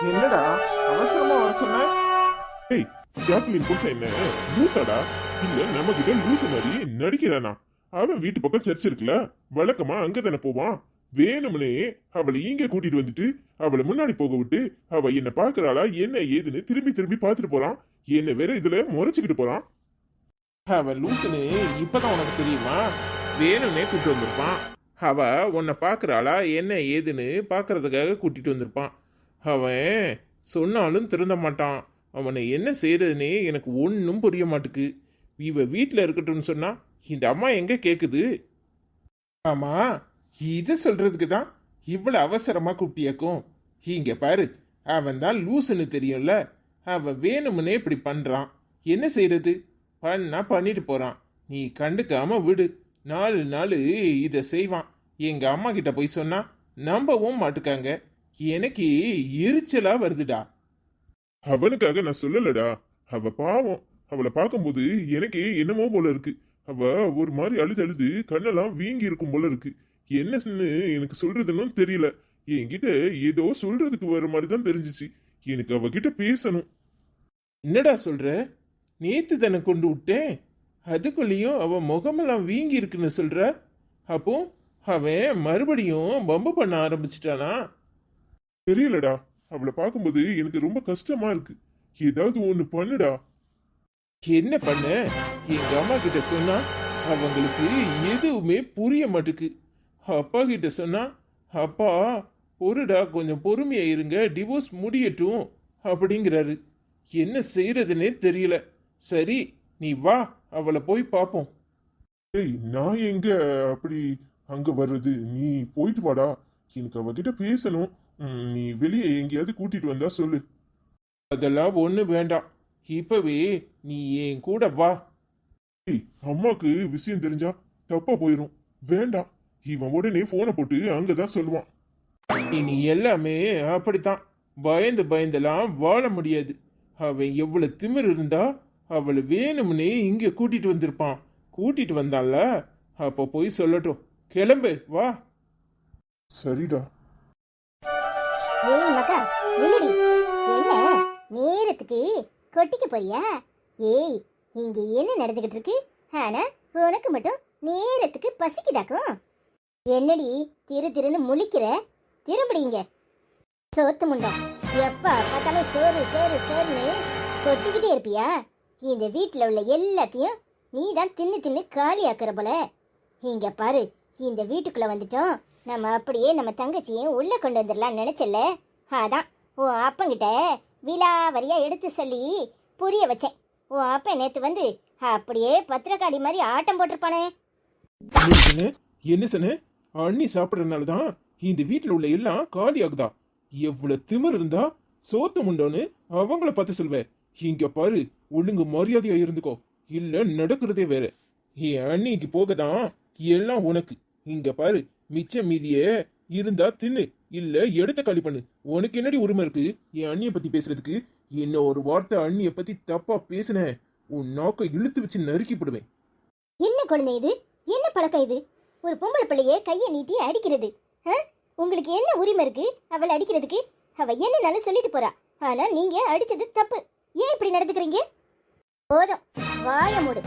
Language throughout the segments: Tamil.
என்னடா அவசரமா வர சொன்ன? ஏய், ஜாக்லின் புருஷன் என்ன லூசாடா? இல்ல நம்ம கிட்ட லூசு மாதிரி நடிக்கிறானா? அவன் வீட்டு பக்கம் சர்ச் இருக்குல்ல, வழக்கமா அங்க தானே போவான். வேணும்னே அவளை இங்க கூட்டிட்டு வந்துட்டு அவளை முன்னாடி போக விட்டு அவ என்ன பாக்குறாளா என்ன ஏதுன்னு திரும்பி திரும்பி பார்த்துட்டு போறான். என்ன வேற இதுல முறைச்சுக்கிட்டு போறான். அவன் லூசுன்னு இப்பதான் உனக்கு தெரியுமா? வேணும்னே கூட்டிட்டு வந்திருப்பான். அவ உன்னை பாக்குறாளா என்ன ஏதுன்னு பாக்குறதுக்காக கூட்டிட்டு வந்திருப்பான். அவன் சொன்னாலும் திருந்த மாட்டான். அவனை என்ன செய்யறதுன்னே எனக்கு ஒன்றும் புரிய மாட்டுக்கு. இவ வீட்டில் இருக்கட்டும்னு சொன்னா இந்த அம்மா எங்க கேக்குது? ஆமா, இது சொல்றதுக்கு தான் இவ்வளவு அவசரமா கூப்பிட்டியாக்கும். இங்க பாரு, அவன் தான் லூசுன்னு தெரியும்ல. அவன் வேணும்னே இப்படி பண்றான். என்ன செய்யறது? பண்ணா பண்ணிட்டு போறான். நீ கண்டுக்காம விடு. 4 நாள் இதை செய்வான். எங்க அம்மா கிட்ட போய் சொன்னா நம்பவும் மாட்டுக்காங்க. எனக்கு எரிச்சலா வருதுடா. அவனுக்காக நான் சொல்லலடா. அவ பாவம். அவளை பார்க்கும்போது எனக்கு என்னமோ போல இருக்கு. அவ ஒரு மாதிரி அழுது அழுது கண்ணெல்லாம் வீங்கி இருக்கும் போல இருக்கு. என்னன்னு எனக்கு சொல்றதுன்னு தெரியல. என்கிட்ட ஏதோ சொல்றதுக்கு வர மாதிரி தான் தெரிஞ்சிச்சு. எனக்கு அவகிட்ட பேசணும். என்னடா சொல்ற? நேத்து தானே கொண்டு விட்டேன். அதுக்குள்ளேயும் அவன் முகமெல்லாம் வீங்கி இருக்குன்னு சொல்ற. அப்போ அவன் மறுபடியும் பம்பு பண்ண ஆரம்பிச்சிட்டானா? தெரியலடா. அவளை பார்க்கும்போது எனக்கு ரொம்ப கஷ்டமா இருக்கு. ஏதாவது ஒண்ணு பண்ணுடா. என்ன பண்ண? எங்க அம்மா கிட்ட சொன்னா அவங்களுக்கு எதுவுமே புரிய மாட்டுக்கு. அப்பா கிட்ட சொன்னா அப்பா பொறுடா, கொஞ்சம் பொறுமையா இருங்க, டிவோர்ஸ் முடியட்டும் அப்படிங்கிறாரு. என்ன செய்யறதுன்னே தெரியல. சரி, நீ வா, அவளை போய் பார்ப்போம். ஏய், நான் எங்க அப்படி அங்க வர்றது? நீ போயிட்டு வாடா. எனக்கு அவகிட்ட பேசணும். நீ வெளியே எங்கேயாவது கூட்டிட்டு வந்தா சொல்லு. அதெல்லாம் ஒண்ணு வேண்டாம். இப்பவே நீ என் கூட வா. ஏய், அம்மாக்கு விஷயம் தெரிஞ்சா தப்பா போயிரும். வேண்டாம். இவன் உடனே போனை போட்டு அங்கதான் சொல்லுவான். இனி எல்லாமே அப்படித்தான். பயந்து பயந்தெல்லாம் வாழ முடியாது. அவன் எவ்வளவு திமிர் இருந்தா அவளை வேணும்னே இங்க கூட்டிட்டு வந்திருப்பான். கூட்டிட்டு வந்தான்ல, அப்ப போய் சொல்லட்டும். கிளம்பு, வா. சரிடா. ஏய் மக்கா, நில்லுடி. என்ன நேரத்துக்கு கொட்டிக்க போறியா? ஏய், இங்க என்ன நடந்துகிட்டு இருக்கு? ஆனா உனக்கு மட்டும் நேரத்துக்கு பசிக்குதாக்கும். என்னடி திரு திருன்னு முழிக்கிற? திரும்பிடிங்க. சோத்து முண்டம், எப்பா பார்த்தாலும் சோறு சோறு சோறுன்னு கொட்டிக்கிட்டே இருப்பியா? இந்த வீட்டில் உள்ள எல்லாத்தையும் நீ தான் தின்னு தின்னு காலி ஆக்குற போல. இங்க பாரு, இந்த வீட்டுக்குள்ள வந்துட்டோம். நம்ம அப்படியே நம்ம தங்கச்சியும் உள்ள கொண்டு வந்துடலாம் நினைச்சல. அதான் உன் அப்பங்கிட்ட விலாவரியா எடுத்து சொல்லி புரிய வச்சேன். உன் அப்ப நேத்து வந்து அப்படியே பத்திரக்காளி மாதிரி ஆட்டம் போட்டிருப்பானே. என்ன சொன்ன? அண்ணி சாப்பிட்றதுனால தான் இந்த வீட்டில் உள்ள எல்லாம் காலி ஆகுதா? எவ்வளவு திமிர் இருந்தா சோத்து முண்டோன்னு அவங்கள பார்த்து சொல்வ. இங்க பாரு, ஒழுங்கு மரியாதையா இருந்துக்கோ, இல்ல நடக்கிறதே வேற. என் அண்ணிக்கு போகதான் எல்லாம் உனக்கு. இங்க பாரு, மிச்ச மீதியே இருந்தா தின்னு, இல்ல எடுத்த காலி பண்ணு. உனக்கு என்னடி உரிமை இருக்கு என் அண்ணிய பத்தி பேசுறதுக்கு? என்ன ஒரு வார்த்தை அண்ணிய பத்தி தப்பா பேசுன, உன் நாக்கை இழுத்து வச்சு நறுக்கி போடுவேன். என்ன குழந்தை இது? என்ன பழக்கம் இது? ஒரு பொம்பளை பிள்ளைய கையை நீட்டி அடிக்கிறது. உங்களுக்கு என்ன உரிமை இருக்கு அவளை அடிக்கிறதுக்கு? அவ என்னன்னாலும் சொல்லிட்டு போறா. ஆனா நீங்க அடிச்சது தப்பு. ஏன் இப்படி நடந்துக்கிறீங்க? போதும், வாய மூடு.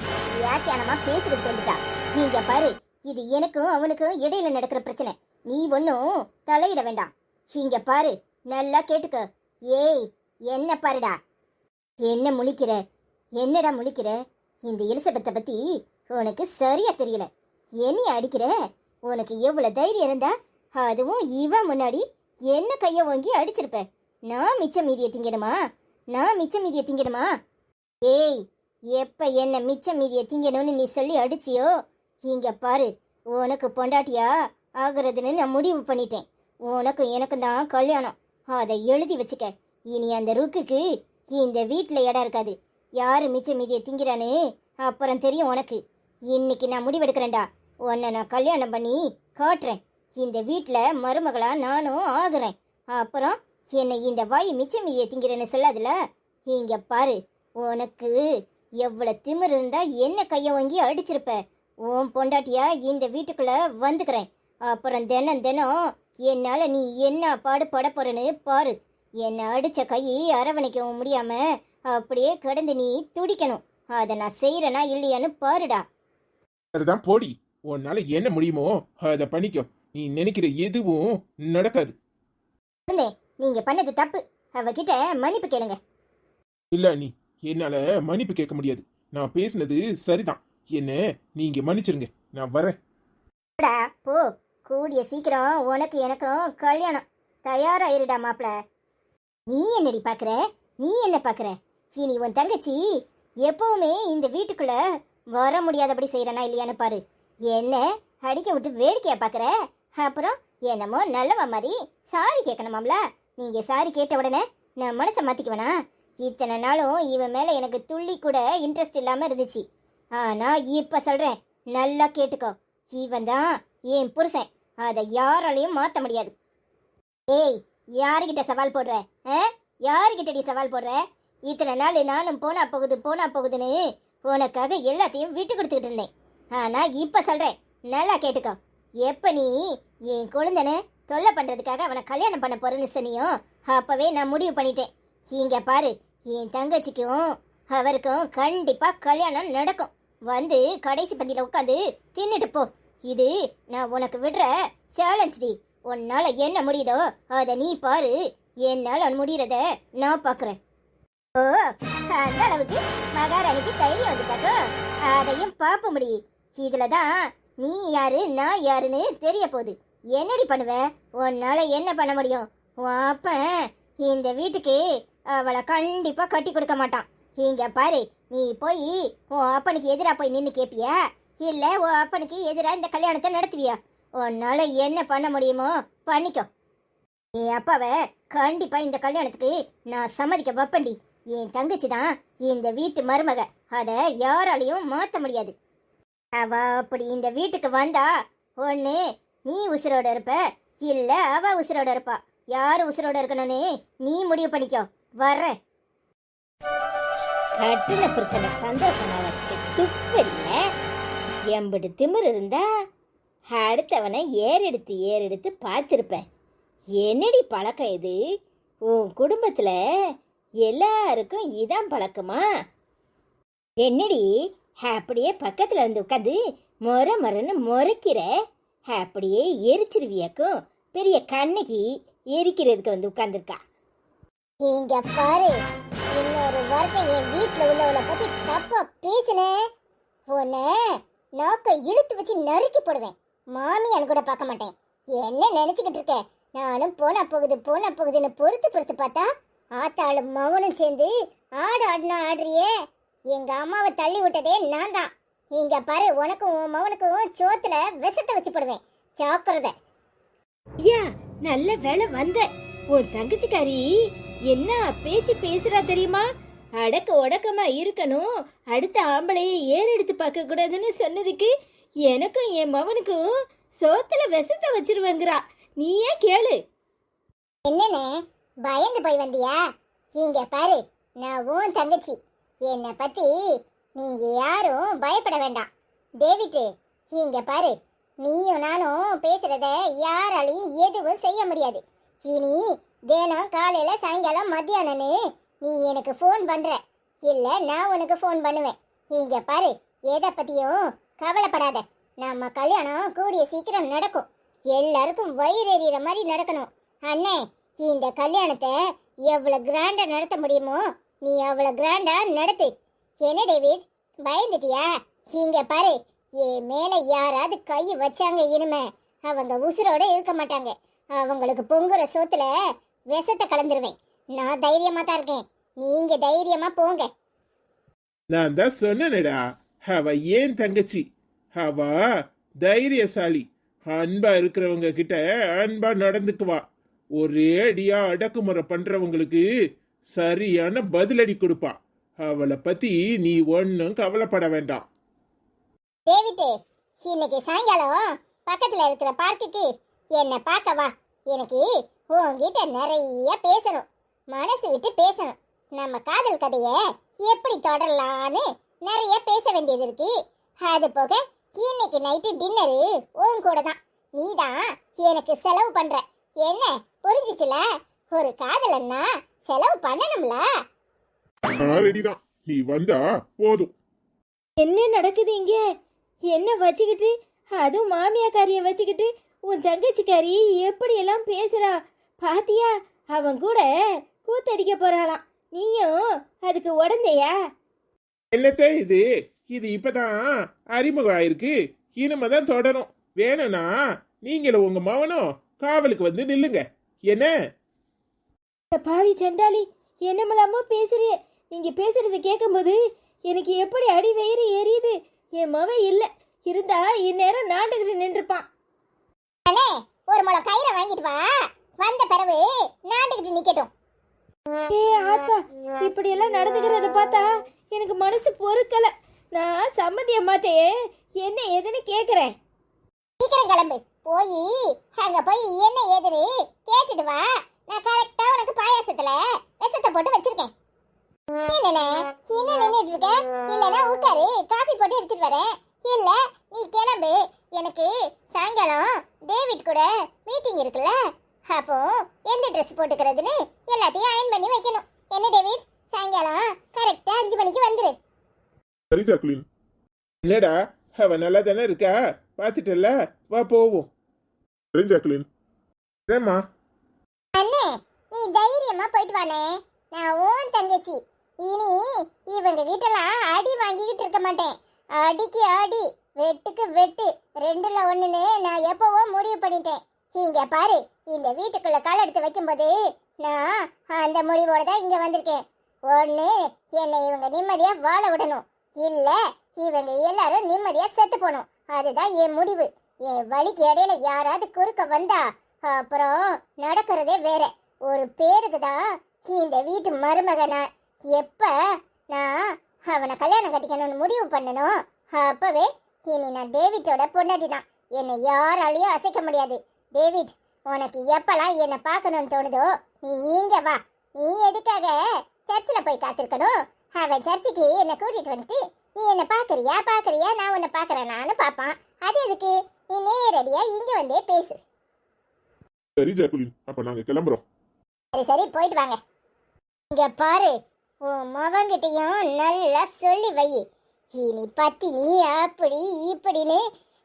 யாக்கியானமா பேசுறதுக்கு வந்துட்டா. இங்க பாரு, இது எனக்கும் அவனுக்கும் இடையில நடக்கிற பிரச்சனை. நீ ஒன்னும் தலையிட வேண்டாம். இங்க பாரு, நல்லா கேட்டுக்க. ஏய், என்ன பாருடா. என்ன முழிக்கிற? என்னடா முழிக்கிற? இந்த எலிசபெத்தை பத்தி உனக்கு சரியா தெரியல. என்னைய அடிக்கிற? உனக்கு எவ்வளவு தைரியம் இருந்தா அதுவும் இவன் முன்னாடி என்ன கைய வாங்கி அடிச்சிருப்ப. நான் மிச்ச மீதியை திங்கணுமா? நான் மிச்ச மீதியை திங்கணுமா? ஏய், எப்ப என்ன மிச்ச மீதியை திங்கணும்னு நீ சொல்லி அடிச்சியோ, இங்க பாரு, உனக்கு பொண்டாட்டியா ஆகுறதுன்னு நான் முடிவு பண்ணிட்டேன். உனக்கும் எனக்கும் தான் கல்யாணம். அதை எழுதி வச்சுக்க. இனி அந்த ருக்குக்கு இந்த வீட்டில் இடம் இருக்காது. யாரு மிச்ச மீதியை திங்கிறானு அப்புறம் தெரியும் உனக்கு. இன்னைக்கு நான் முடிவெடுக்கிறேன்டா. உன்னை நான் கல்யாணம் பண்ணி காட்டுறேன். இந்த வீட்டில் மருமகளா நானும் ஆகுறேன். அப்புறம் என்னை இந்த வாய் மிச்ச மீதியை திங்கிறேன்னு சொல்லாதுல. இங்க பாரு, உனக்கு எவ்வளவு திமிர் இருந்தா என்ன கையை வாங்கி அடிச்சிருப்ப. உன் பொண்டாட்டியா இந்த வீட்டுக்குள்ள வந்துக்கிறேன். அப்புறம் தினம் தினம் என்னால நீ என்ன பாடு பட போறேன்னு பாரு. என்னை அடிச்ச கை அரவணைக்கவும் முடியாம அப்படியே கிடந்து நீ துடிக்கணும். அதை நான் செய்யறேனா இல்லையான்னு பாருடா. அதுதான் போடி, உன்னால என்ன முடியுமோ அதை பண்ணிக்கோ. நீ நினைக்கிற எதுவும் நடக்காது. குழந்தை, நீங்க பண்ணது தப்பு. அவகிட்ட மன்னிப்பு கேளுங்க. இல்ல நீ என்னால மன்னிப்பு கேட்க முடியாது. நான் பேசினது சரிதான். என்ன நீங்க மன்னிச்சிருங்க, நான் வரேன். போடா, போ. கூடிய சீக்கிரம் உனக்கு எனக்கும் கல்யாணம். தயாராயிருடா மாப்பிள. நீ என்னடி பாக்குற? நீ என்ன பாக்குற? இனி உன் தங்கச்சி எப்பவுமே இந்த வீட்டுக்குள்ள வர முடியாதபடி செய்யறனா இல்லையான்னு பாரு. என்ன அடிக்க விட்டு வேடிக்கையா பாக்குற? அப்புறம் என்னமோ நல்லவ மாதிரி சாரி கேட்கணுமாம்ல. நீங்க சாரி கேட்ட உடனே நான் மனசை மாத்திக்குவேனா? இத்தனை நாளும் இவன் மேல எனக்கு துள்ளி கூட இன்ட்ரெஸ்ட் இல்லாம இருந்துச்சு. ஆனா இப்ப சொல்றேன், நல்லா கேட்டுக்கோ. இவன் தான் என் புருஷன். அதை யாராலையும் மாத்த முடியாது. ஏய், யாருகிட்ட சவால் போடுற? யாருகிட்டடி சவால் போடுற? இத்தனை நாள் நானும் போனா போகுதுன்னு உனக்காக எல்லாத்தையும் விட்டு கொடுத்துக்கிட்டு இருந்தேன். ஆனா இப்ப சொல்றேன், நல்லா கேட்டுக்கோ. எப்ப நீ என் குழந்தனை தொல்லை பண்றதுக்காக அவனை கல்யாணம் பண்ண போறேன்னு சொன்னியோ, அப்பவே நான் முடிவு பண்ணிட்டேன். இங்க பாரு, என் தங்கச்சிக்கும் அவருக்கும் கண்டிப்பா கல்யாணம் நடக்கும். வந்து கடைசி பந்தியில உட்காந்து தின்னுட்டு போ. இது நான் உனக்கு விடுற சேலஞ்ச் டி. உன்னால என்ன முடியுதோ அதை நீ பாரு. என்னால முடியறத நான் பாக்குறேன். ஓ, அந்த அளவுக்கு மகாராணிக்கு தைரியம் வந்துட்டாக்கோ? அதையும் பார்ப்ப முடியும். இதுலதான் நீ யாரு நான் யாருன்னு தெரிய போகுது. என்னடி பண்ணுவ? உன்னால என்ன பண்ண முடியும்? உன் அப்பன் இந்த வீட்டுக்கு அவளை கண்டிப்பா கட்டி கொடுக்க மாட்டான். இங்க பாரு, நீ போய் உன் அப்பனுக்கு எதிரா போய் நின்னு கேப்பியா, இல்ல உன் அப்பனுக்கு எதிரா இந்த கல்யாணத்தை நடத்துவியா? உன்னால என்ன பண்ண முடியுமோ பண்ணிக்கோ. நீ அப்பாவை கண்டிப்பா இந்த கல்யாணத்துக்கு நான் சம்மதிக்க வைப்பண்டி. என் தங்கச்சி தான் இந்த வீட்டு மருமக. அதை யாராலையும் மாத்த முடியாது. அவ அப்படி இந்த வீட்டுக்கு வந்தா ஒண்ணு நீ உசுரோட இருப்ப, இல்ல அவ உசுரோட இருப்பா. யாரு உசுரோட இருக்கணும்னு நீ முடிவு பண்ணிக்கோ. வர்றேன். கட்டின புருஷனை சந்தோஷமா வச்சுக்க துப்பில்ல. எம்பிட்டு திமிர் இருந்தா அடுத்தவனை ஏறெடுத்து பார்த்திருப்பேன். என்னடி பழக்கம் இது? உன் குடும்பத்துல எல்லாருக்கும் இதான் பழக்கமா? என்னடி அப்படியே பக்கத்துல வந்து உட்காந்து மொரன்னு முறைக்கிற? அப்படியே எரிச்சிருவியாக்கும். பெரிய கண்ணகி எரிக்கிறதுக்கு வந்து உட்கார்ந்துருக்கா. இங்க பாரு, இன்னொரு வார்த்தை என் வீட்டுல உள்ளவளை பத்தி தப்பா பேசுன உன்னை நாக்க இழுத்து வச்சு நறுக்கி போடுவேன். மாமியான்னு கூட பார்க்க மாட்டேன். என்ன நினைச்சுக்கிட்டு இருக்க? நானும் போனா போகுதுன்னு பொறுத்து பார்த்தா ஆத்தாளும் மவனும் சேர்ந்து ஆடுனா ஆடுறியே. எங்க அம்மாவை தள்ளி விட்டதே நான் தான். இங்க பாரு, உனக்கும் உன் மவனுக்கும் சோத்துல விஷத்தை வச்சு போடுவேன். ஜாக்கிரதை. ஐயா, நல்ல வேலை வந்த. உன் தங்கச்சிக்காரி என்ன பேச்சு பேசுறா தெரியுமா? அடக்க ஒடக்கமா இருக்கணும், அடுத்த ஆம்பளையை ஏறெடுத்து பார்க்க கூடாதுன்னு சொன்னதுக்கு எனக்கும் என் மவனுக்கும் சோத்துல விஷத்தை வச்சிருவேங்கிறா. நீயே கேளு. என்னன்னு பயந்து போய் வந்தியா? இங்க பாரு, நான் உன் தங்கச்சி. என்னை பத்தி நீங்க யாரும் பயப்பட வேண்டாம். டேவிட், இங்க பாரு, நீயும் நானும் பேசுறத யாராலையும் எதுவும் செய்ய முடியாது. இனி தினம் காலையில சாயங்காலம் மத்தியானம்னு நீ எனக்கு ஃபோன் பண்ற, இல்ல நான் உனக்கு ஃபோன் பண்ணுவேன். இங்க பாரு, எதை பத்தியும் கவலைப்படாத. நம்ம கல்யாணம் கூடிய சீக்கிரம் நடக்கும். எல்லாருக்கும் வயிறு எறிகிற மாதிரி நடக்கணும். அண்ணே, இந்த கல்யாணத்தை எவ்வளவு கிராண்டா நடத்த முடியுமோ நீ அவ்வளவு கிராண்டா நடத்து. என்ன டேவிட், பயந்துட்டியா? இங்க பாரு, என் மேல யாராவது கை வச்சாங்க இனிமே அவங்க உசுரோட இருக்க மாட்டாங்க. அவங்களுக்கு பொங்குற சோத்துல விஷத்தை கலந்துருவேன். நான் தைரியமா தான் இருக்கேன். நீங்க தைரியமா போங்க. நான் தான் சொன்னேனடா, அவ ஏன் தங்கச்சி. அவ தைரியசாலி. அன்பா இருக்கிறவங்க கிட்ட அன்பா நடந்துக்குவா. ஒரே அடியா அடக்குமுறை பண்றவங்களுக்கு சரியான பதிலடி கொடுப்பா. அவளை பத்தி நீ ஒன்னும் கவலைப்பட வேண்டாம். டேவிட், இன்னைக்கு சாயங்காலம் பக்கத்துல இருக்கிற பார்க்குக்கு என்ன பார்க்க வா. எனக்கு உன்கிட்ட நிறைய பேசணும், மனசு விட்டு பேசணும். நம்ம காதல் கதையை எப்படி தொடரலான்னு நிறைய பேச வேண்டியது இருக்கு. அது போக இன்னைக்கு நைட்டு டின்னரு உன் கூட தான். நீ தான் எனக்கு செலவு பண்ற. என்ன புரிஞ்சிச்சுல? ஒரு காதலன்னா செலவு பண்ணணும்ல. நான் ரெடி தான், நீ வந்தா போதும். என்ன நடக்குது இங்க? என்ன வச்சுக்கிட்டு, அதுவும் மாமியாக்காரிய வச்சுக்கிட்டு உன் தங்கச்சிக்காரி எப்படியெல்லாம் பேசுறா பாத்தியா? அவன் கூட கூத்தடிக்க போறாளாம், நீயும் அதுக்கு உடந்தையா? என்னத்த இது இது இப்பதான் அறிமுகம் ஆயிருக்கு, இனிமேதான் தொடரும். வேணும்னா நீங்களும் உங்க மவனும் காவலுக்கு வந்து நில்லுங்க. என்ன இந்த பாவி சண்டாளி, என்னமெல்லாமோ பேசுறிய. நீங்க பேசுறத கேட்கும்போது எனக்கு எப்படி அடி வயிறு எரியுது. என் மவன் இல்ல இருந்தா இந்நேரம் நாட்டுக்கிட்டு நின்றுப்பான். அண்ணே, ஒரு முளை கயிறை வாங்கிட்டு வா, வந்த பிறகு நாட்டுக்கிட்டு நிக்கட்டும். ஏ ஆத்தா, இப்படி எல்லாம் நடந்துக்கிறத பார்த்தா எனக்கு மனசு பொறுக்கல. நான் சம்மதிய மாட்டேன், என்ன ஏதுன்னு கேக்குறேன். சீக்கிரம் கிளம்பு, போய் அங்க போய் என்ன ஏதுன்னு கேட்டுட்டு வா. நான் கரெக்டா உனக்கு பாயாசத்துல விஷத்தை போட்டு வச்சிருக்கேன். என்னண்ணே என்ன நின்னுட்டு இருக்க? இல்லனா உட்காரு, காஃபி போட்டு எடுத்துட்டு வரேன். இல்ல நீ கிளம்பு, எனக்கு சாயங்காலம் டேவிட் கூட மீட்டிங் இருக்குல்ல, அப்போ எந்த ட்ரெஸ் போட்டுக்கிறதுன்னு எல்லாத்தையும் அயன் பண்ணி வைக்கணும். என்ன டேவிட், சாயங்காலம் கரெக்டா 5 மணிக்கு வந்துரு. சரி ஜாக்குலின். என்னடா அவ நல்லா தானே இருக்கா, பாத்துட்டல, வா போவோம். சரி ஜாக்குலின். ஏம்மா அண்ணே, நீ தைரியமா போயிட்டு வானே, நான் உன் தங்கச்சி. இனி இவங்க கிட்டலாம் அடி வாங்கிக்கிட்டு இருக்க மாட்டேன். அடிக்கு அடி, வெட்டுக்கு வெட்டு, 2ல 1ன்னு நான் எப்பவோ முடிவு பண்ணிட்டேன். இங்க பாரு, இந்த வீட்டுக்குள்ள கால் எடுத்து வைக்கும்போது நான் அந்த முடிவோட தான் இங்க வந்திருக்கேன். ஒண்ணு, என்னை இவங்க நிம்மதியா வாழ விடணும், இல்ல இவங்க எல்லாரும் நிம்மதியா செத்து போகணும். அதுதான் என் முடிவு. என் வழிக்கு இடையில யாராவது குறுக்க வந்தா அப்புறம் நடக்கிறதே வேற. ஒரு பேருக்கு தான் இந்த வீட்டு மருமகனா. எப்ப நான் அவனை கல்யாணம் கட்டிக்கணும்னு முடிவு பண்ணணும், அப்பவே இனி நான் டேவிட்டோட பொண்டாட்டி தான். என்னை யாராலையும் அசைக்க முடியாது. டேவிட், உனக்கு எப்பெல்லாம் என்னை பார்க்கணும்னு தோணுதோ நீ இங்க வா. நீ எதுக்காக சர்ச்சில் போய் காத்திருக்கணும்? அவன் சர்ச்சுக்கு என்னை கூட்டிட்டு வந்துட்டு நீ என்னை பார்க்கறியா நான் உன்னை பார்க்கறேனான்னு பார்ப்பான். அது எதுக்கு? நீ நேரடியா இங்க வந்தே பேசு. சரி ஜாக்குலின், அப்ப நாங்க கிளம்புறோம். சரி போயிட்டு வாங்க. இங்க பாரு, உன் மவங்கிட்டையும் நல்லா சொல்லி வை. இனி பத்தினி அப்படி இப்படின்னு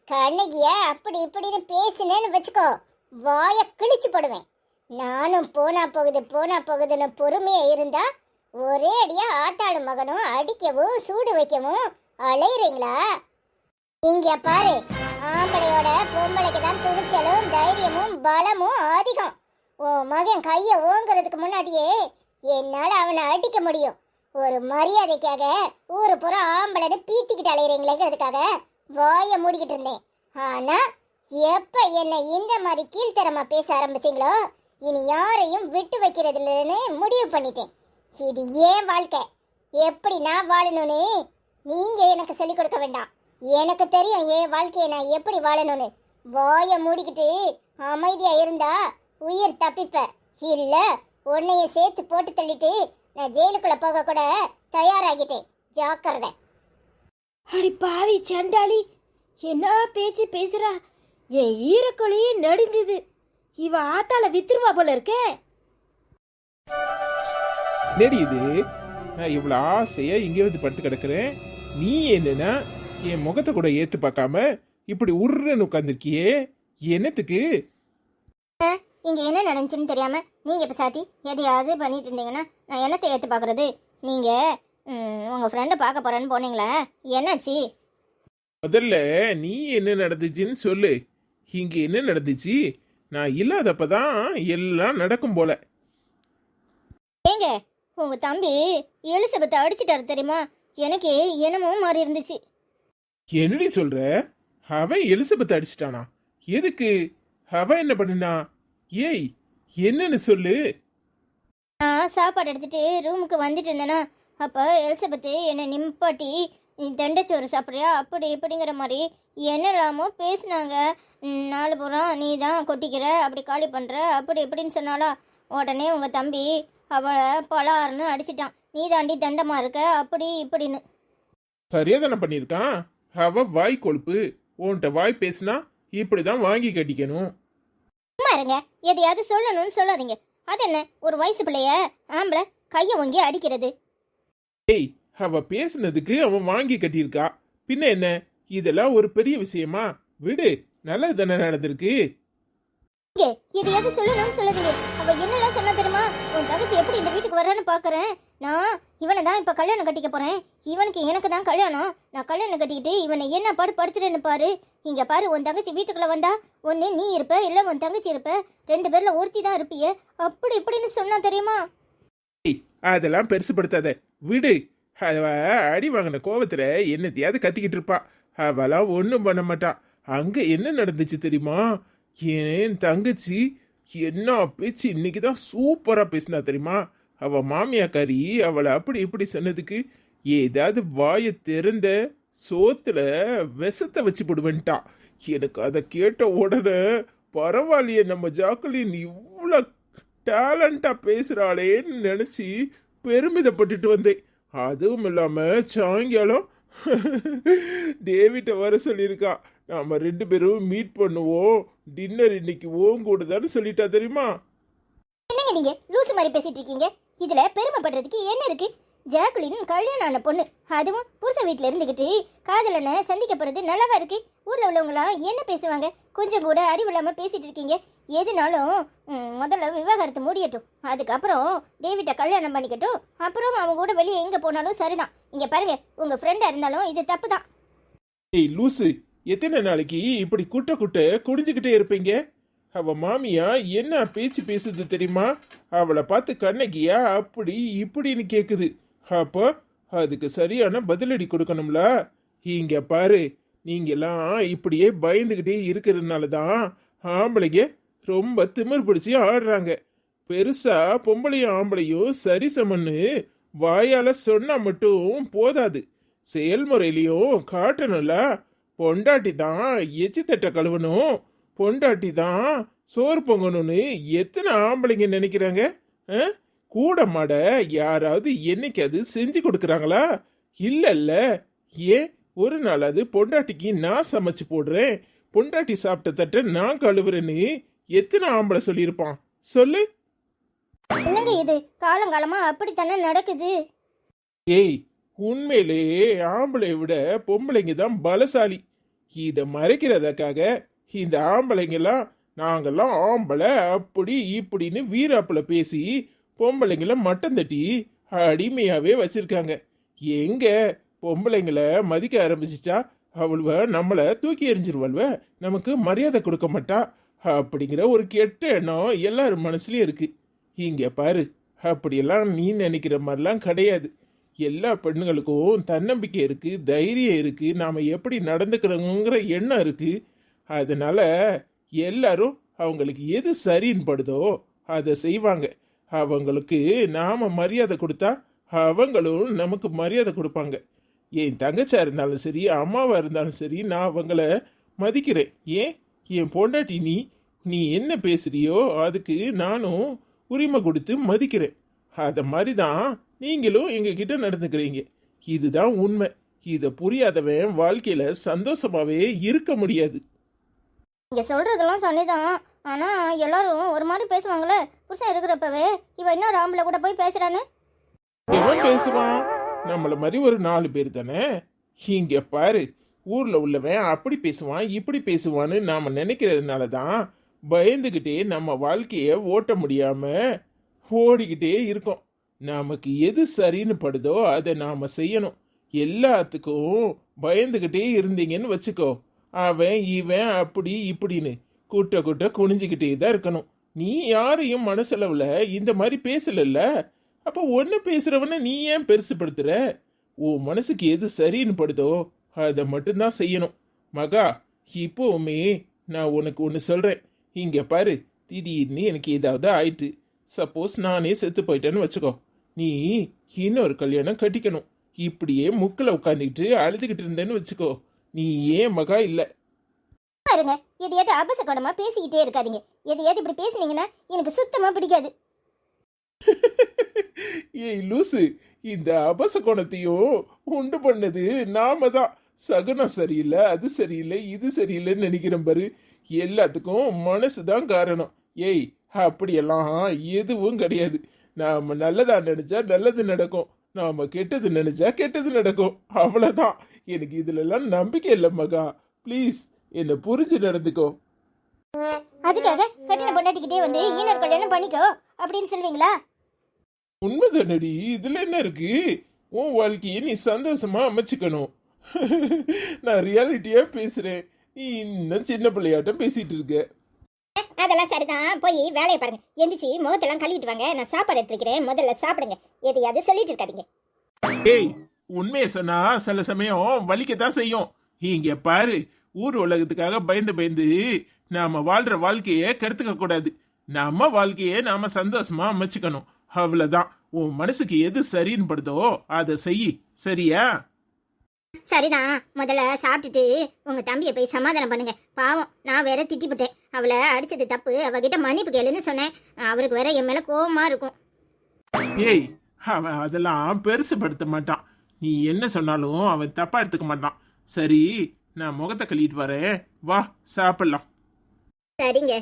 கண்ணகிய அப்படி இப்படின்னு பேசுனேன்னு வச்சுக்கோ, வாய கிழிச்சு போடுவேன். நானும் போனா போகுதுன்னு பொறுமையா இருந்தா ஒரே அடியா ஆத்தாளும் மகனும் அடிக்கவும் சூடு வைக்கவும் அலையுறீங்களா? இங்க பாரு, ஆம்பளையோட பொம்பளைக்கு தான் துணிச்சலும் தைரியமும் பலமும் அதிகம். உன் மகன் கைய ஓங்குறதுக்கு முன்னாடியே என்னால அவனை அடிக்க முடியும். ஒரு மரியாதைக்காக ஊரு பூரா ஆம்பளைன்னு பீத்திக்கிட்டு அலையிறீங்களேங்கிறதுக்காக வாய மூடிக்கிட்டு இருந்தேன். ஆனா எப்ப என்னை இந்த மாதிரி கீழ்த்தரமா பேச ஆரம்பிச்சீங்களோ, இனி யாரையும் விட்டு வைக்கிறது இல்லைன்னு முடிவு பண்ணிட்டேன். இது ஏன் வாழ்க்கை, எப்படி நான் வாழணும்னு நீங்க எனக்கு சொல்லிக் கொடுக்க வேண்டாம். எனக்கு தெரியும் என் வாழ்க்கையை நான் எப்படி வாழணும்னு. வாய மூடிக்கிட்டு அமைதியா இருந்தா உயிர் தப்பிப்ப, இல்ல உன்னைய சேர்த்து போட்டு தள்ளிட்டு நான் ஜெயிலுக்குள்ள போக கூட தயாராகிட்டேன். ஜாக்கிரதை. அடி பாவி சண்டாளி, என்ன பேச்சு பேசுறா? என் ஈரக்கொலையே நடுங்குது. இவ ஆத்தால வித்துருவா போல இருக்கே. என்னடி இது, நான் இவ்வளவு ஆசையா இங்கே வந்து படுத்து கிடக்குறேன், நீ என்னன்னா என் முகத்தை கூட ஏத்து பார்க்காம இப்படி உருன்னு உட்காந்துருக்கியே, என்னத்துக்கு? இங்க என்ன நடந்துச்சுன்னு தெரியாம நீங்க இப்ப சாட்டி எதையாவது பண்ணிட்டு இருந்தீங்கன்னா நான் என்னத்தை ஏத்து பாக்குறது? நீங்க உங்க ஃப்ரெண்டை பார்க்க போறேன்னு போனீங்களா, என்னாச்சு? முதல்ல நீ என்ன நடந்துச்சுன்னு சொல்லு. இங்க என்ன நடந்துச்சு? நான் இல்லாதப்பதான் எல்லாம் நடக்கும் போல. ஏங்க, உங்க தம்பி எலிசபெத்தை அடிச்சிட்டாரு தெரியுமா? எனக்கு என்னமோ மாறி இருந்துச்சு. என்னடி சொல்ற? அவன் எலிசபெத் அடிச்சிட்டானா? எதுக்கு? அவன் என்ன பண்ணுனா? ஏய், என்னன்னு சொல்லு. நான் சாப்பாடு எடுத்துட்டு ரூமுக்கு வந்துட்டு இருந்தேனா, அப்போ எலிசபெத்து என்னை நிப்பாட்டி நீ தண்டைச்சோறு சாப்பிட்றியா அப்படி இப்படிங்கிற மாதிரி என்னெல்லாமோ பேசினாங்க. 4 புறம் நீ தான் கொட்டிக்கிற, அப்படி காலி பண்ணுற, அப்படி இப்படின்னு சொன்னாலா. உடனே உங்கள் தம்பி அவளை பலாருன்னு அடிச்சிட்டான். நீ தாண்டி தண்டமாக இருக்க அப்படி இப்படின்னு. சரியா தானே பண்ணியிருக்கான். அவ வாய் கொழுப்பு. உன்கிட்ட வாய் பேசுனா இப்படிதான் வாங்கி கட்டிக்கணும். சும்மா இருங்க, எதையாவது சொல்லணும்னு சொல்லாதீங்க. அது என்ன ஒரு வயசு பிள்ளைய ஆம்பளை கையை ஓங்கி அடிக்கிறது? ஏய், அவ பேசுனதுக்கு அவன் வாங்கி கட்டியிருக்கா, பின்ன என்ன? இதெல்லாம் ஒரு பெரிய விஷயமா? விடு, நல்லது தானே நடந்திருக்கு. இங்கே இது எது சொல்லணும்னு சொல்லுதுங்க. அவ என்னெல்லாம் சொன்னா தெரியுமா? உன் தங்கச்சி எப்படி இந்த வீட்டுக்கு வர்றான்னு பாக்குறேன். நான் இவனை தான் இப்ப கல்யாணம் கட்டிக்க போறேன். இவனுக்கு எனக்கு தான் கல்யாணம். நான் கல்யாணம் கட்டிக்கிட்டு இவனை என்ன பாடு படுத்துறேன்னு பாரு. இங்க பாரு, உன் தங்கச்சி வீட்டுக்குள்ள வந்தா ஒன்னு நீ இருப்ப, இல்ல உன் தங்கச்சி இருப்ப, 2 பேர்ல ஒருத்தி தான் இருப்பிய. அப்படி இப்படின்னு சொன்னா தெரியுமா? ஏய், அதெல்லாம் பெருசுப்படுத்தாத, விடு. அவ அடி வாங்கின கோவத்துல என்னத்தையாவது கத்திக்கிட்டு இருப்பா. அவெல்லாம் ஒன்றும் பண்ண மாட்டா. அங்க என்ன நடந்துச்சு தெரியுமா? என் தங்கச்சி என்ன பேச்சு இன்னைக்கு தான் சூப்பரா பேசினா தெரியுமா? அவ மாமியாக்காரி அவளை அப்படி இப்படி சொன்னதுக்கு ஏதாவது வாயை திறந்த சோத்துல விஷத்தை வச்சு போடுவேன்ட்டா. எனக்கு அதை கேட்ட உடனே பரவாயில்லையே, நம்ம ஜாக்குலின் இவ்வளோ டேலண்டா பேசுறாளேன்னு நினைச்சு பெருமிதப்பட்டுட்டு வந்தேன். அதுவும் இல்லாம சாயங்காலம் டேவிட்ட வர சொல்லியிருக்கா. நாம 2 பேரும் மீட் பண்ணுவோம், டின்னர் இன்னைக்கு ஓம் கூடதான்னு சொல்லிட்டா தெரியுமா? என்னங்க நீங்க லூசு மாதிரி பேசிட்டு இருக்கீங்க? இதுல பெருமைப்படுறதுக்கு என்ன இருக்கு? ஜாக்குலின் கல்யாணம் ஆன பொண்ணு, அதுவும் புருஷன் வீட்டுல இருந்துகிட்டு காதலனை சந்திக்க போறது நல்லாவா இருக்கு? ஊர்ல உள்ளவங்களாம் என்ன பேசுவாங்க? கொஞ்சம் கூட அறிவில்லாம பேசிட்டு இருக்கீங்க. எதுனாலும் முதல்ல விவாகரத்து முடியட்டும், அதுக்கப்புறம் டேவிட்ட கல்யாணம் பண்ணிக்கட்டும், அப்புறம் அவங்க கூட வெளியே எங்க போனாலும் சரிதான். இங்க பாருங்க, உங்க ஃப்ரெண்டா இருந்தாலும் இது தப்பு தான். ஏய் லூசு, எத்தனை நாளைக்கு இப்படி குட்ட குட்ட குடிஞ்சுக்கிட்டே இருப்பீங்க? அவ மாமியா என்ன பேச்சு பேசுது தெரியுமா? அவளை பார்த்து கண்ணகியா அப்படி இப்படின்னு கேக்குது. அப்போ அதுக்கு சரியான பதிலடி கொடுக்கணும்ல. இங்க பாரு, நீங்கெல்லாம் இப்படியே பயந்துகிட்டே இருக்கிறதுனால தான் ஆம்பளைங்க ரொம்ப திமிர் பிடிச்சி ஆடுறாங்க. பெருசா பொம்பளையும் ஆம்பளையும் சரிசமன்னு வாயால சொன்னா மட்டும் போதாது, செயல்முறையிலையும் காட்டணும்ல. பொண்டாட்டி தான் எச்சி தட்டை கழுவணும், பொண்டாட்டி தான் சோறு பொங்கணும்னு எத்தனை ஆம்பளைங்க நினைக்கிறாங்க? கூட மாட யாராவது என்னைக்காவது செஞ்சு கொடுக்குறாங்களா? இல்லல்ல. ஏன் ஒரு நாளாவது பொண்டாட்டிக்கு நான் சமைச்சு போடுறேன், பொண்டாட்டி சாப்பிட்ட தட்டை நான் கழுவுறேன்னு எத்தனை ஆம்பளை சொல்லியிருப்பான் சொல்லு? என்னங்க இது? காலங்காலமா அப்படித்தானே நடக்குது. ஏய், உண்மையிலே ஆம்பளை விட பொம்பளைங்க தான் பலசாலி. இதை மறைக்கிறதுக்காக இந்த ஆம்பளைங்கெல்லாம் நாங்கெல்லாம் ஆம்பளை அப்படி இப்படின்னு வீராப்புல பேசி பொம்பளைங்கள மட்டம் தட்டி அடிமையாவே வச்சிருக்காங்க. எங்க பொம்பளைங்களை மதிக்க ஆரம்பிச்சிட்டா அவளுவ நம்மளை தூக்கி எறிஞ்சிருவாள்வ, நமக்கு மரியாதை கொடுக்க மாட்டா அப்படிங்கிற ஒரு கெட்ட எண்ணம் எல்லாரும் மனசுலயும் இருக்கு. இங்க பாரு, அப்படியெல்லாம் நீ நினைக்கிற மாதிரிலாம் கிடையாது. எல்லா பெண்ணுங்களுக்கும் தன்னம்பிக்கை இருக்கு, தைரியம் இருக்கு, நாம எப்படி நடந்துக்கிறோங்கிற எண்ணம் இருக்கு. அதனால எல்லாரும் அவங்களுக்கு எது சரின்னு படுதோ அதை செய்வாங்க. அவங்களுக்கு நாம மரியாதை கொடுத்தா அவங்களும் நமக்கு மரியாதை கொடுப்பாங்க. என் தங்கச்சா இருந்தாலும் சரி, அம்மாவா இருந்தாலும் சரி, நான் அவங்கள மதிக்கிறேன். ஏன் என் பொண்டாட்டி நீ என்ன பேசுறியோ அதுக்கு நானும் உரிமை கொடுத்து மதிக்கிறேன். அத மாதிரி தான் நீங்களும் எங்ககிட்ட நடந்துக்கிறீங்க. இதுதான் உண்மை. இதை புரியாதவன் வாழ்க்கையில சந்தோஷமாவே இருக்க முடியாது. இங்க சொல்றதெல்லாம் சொன்னிதான், ஆனா எல்லாரும் ஒரு மாதிரி பேசுவாங்களே. புருஷன் இருக்கிறப்பவே இவ இன்னொரு ஆம்பளை கூட போய் பேசுறான்னு. எவன் பேசுவான்? நம்மள மாதிரி ஒரு 4 பேர் தானே. இங்க பாரு, ஊர்ல உள்ளவன் அப்படி பேசுவான் இப்படி பேசுவான்னு நாம நினைக்கிறதுனால தான் பயந்துகிட்டே நம்ம வாழ்க்கைய ஓட்ட முடியாம ஓடிக்கிட்டே இருக்கோம். நமக்கு எது சரின்னு படுதோ அதை நாம செய்யணும். எல்லாத்துக்கும் பயந்துகிட்டே இருந்தீங்கன்னு வச்சுக்கோ, அவன் இவன் அப்படி இப்படின்னு கூட்ட குனிஞ்சுக்கிட்டே தான் இருக்கணும். நீ யாரையும் மனசளவுல இந்த மாதிரி பேசலல்ல, அப்ப ஒன்னு பேசுறவன நீ ஏன் பெருசுப்படுத்துற? உன் மனசுக்கு எது சரின்னு படுதோ அதை மட்டும்தான் செய்யணும். மகா, இப்போவுமே நான் உனக்கு ஒன்று சொல்றேன். இங்க பாரு, திடீர்னு எனக்கு ஏதாவது ஆயிட்டு, சப்போஸ் நானே செத்து போயிட்டேன்னு வச்சுக்கோ, நீ இன்னொரு கல்யாணம் கட்டிக்கணும். இப்படியே முக்கில் உட்காந்துக்கிட்டு அழுதுகிட்டு இருந்தேன்னு வச்சுக்கோ, நீ ஏன் மகா இல்ல. பாருங்க, எதையாவது அபசகடமா பேசிக்கிட்டே இருக்காதீங்க. எதையாவது இப்படி பேசுனீங்கன்னா எனக்கு சுத்தமா பிடிக்காது. ஏய் லூசு, இந்த அபசகுணத்தையும் உண்டு பண்ணது நாம தான். சகுனம் சரியில்லை, அது சரியில்லை, இது சரியில்லைன்னு நினைக்கிறேன் பாரு. எல்லாத்துக்கும் மனசுதான் காரணம். ஏய், அப்படியெல்லாம் எதுவும் கிடையாது. நாம நல்லதா நினைச்சா நல்லது நடக்கும், நாம கெட்டது நினைச்சா கெட்டது நடக்கும். அவ்வளவுதான். எனக்கு இதுல எல்லாம் நம்பிக்கை இல்லை மகா. ப்ளீஸ் என்னை புரிஞ்சு நடந்துக்கோ. அதுக்காக கட்டின பொண்டாட்டிக்கிட்டே வந்து இன்னொரு கல்யாணம் பண்ணிக்கோ அப்படின்னு சொல்வீங்களா? உண்மைதானடி, இதுல என்ன இருக்கு? உன் வாழ்க்கையை நீ சந்தோஷமா அமைச்சுக்கணும். நான் ரியாலிட்டியா பேசுறேன், நீ இன்னும் சின்ன பிள்ளையாட்டம் பேசிட்டு இருக்க. அதெல்லாம் சரிதான், போய் வேலையை பாருங்க. எந்திரிச்சு முகத்தெல்லாம் கழுவிட்டு வாங்க, நான் சாப்பாடு எடுத்து வைக்கிறேன். முதல்ல சாப்பிடுங்க, எதையாவது சொல்லிட்டு இருக்காதீங்க. ஏய், உண்மையை சொன்னா சில சமயம் வலிக்கத்தான் செய்யும். இங்க பாரு, ஊர் உலகத்துக்காக பயந்து பயந்து நாம வாழ்ற வாழ்க்கைய கெடுத்துக்க கூடாது. நம்ம வாழ்க்கைய நாம சந்தோஷமா அமைச்சுக்கணும். அவ்வளவுதான். உன் மனசுக்கு எது சரின்னு படுதோ அதை செய், சரியா? சரிதான், முதல்ல சாப்பிட்டுட்டு உங்க தம்பியை போய் சமாதானம் பண்ணுங்க. பாவம், நான் வேற திட்டிவிட்டேன். அவளை அடிச்சது தப்பு, அவகிட்ட மன்னிப்பு கேளுன்னு சொன்னேன். அவருக்கு வேற என் மேல கோவமா இருக்கும். ஏய், அவன் அதெல்லாம் பெருசுபடுத்த மாட்டான். நீ என்ன சொன்னாலும் அவன் தப்பா எடுத்துக்க மாட்டான். சரி, நான் முகத்தை கழுவிட்டு வரேன், வா சாப்பிடலாம். சரிங்க.